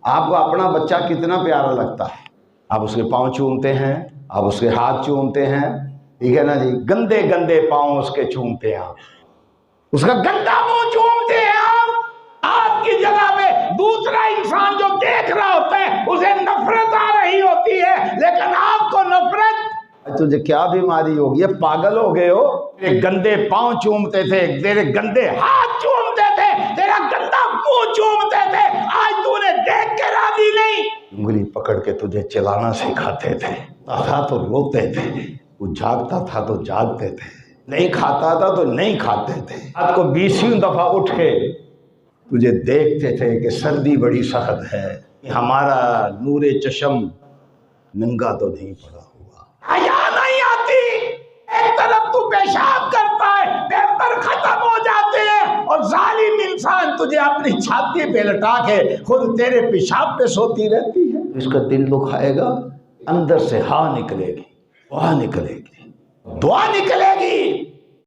آپ کو اپنا بچہ کتنا پیارا لگتا ہے، آپ اس کے پاؤں چومتے ہیں، آپ اس کے ہاتھ چومتے ہیں، ٹھیک ہے نا جی، گندے گندے پاؤں اس کے چومتے ہیں، آپ اس کا گندا منہ چومتے ہیں، آپ کی جگہ میں دوسرا انسان جو دیکھ رہا ہوتا ہے اسے نفرت آ رہی ہوتی ہے، لیکن آپ کو نفرت، تجھے کیا بیماری ہوگی، یہ پاگل ہو گئے ہو؟ تیرے گندے پاؤں چومتے تھے، تیرے گندے ہاتھ چومتے تھے، تیرا گندا منہ چومتے تھے، آج تو نے دیکھ کے راضی نہیں، انگلی پکڑ کے تجھے چلانا سکھاتے تھے، تھا تو روتے تھے، وہ جاگتا تھا تو جاگتے تھے، نہیں کھاتا تھا تو نہیں کھاتے تھے، رات کو 20 دفعہ اٹھ کے تجھے دیکھتے تھے کہ سردی بڑی سخت ہے، ہمارا نور چشم ننگا تو نہیں پڑا ہوا، حیا نہیں آتی، ایک طرف تو پیشاب کرتا ہے، پیپر ختم ہو جاتے ہیں، اور ظالم انسان تجھے اپنی چھاتی پہ لٹا کے خود تیرے پیشاب پہ سوتی رہتی ہے، اس کا دل دکھائے گا، اندر سے ہاں نکلے گی، دعا نکلے گی، دعا نکلے گی،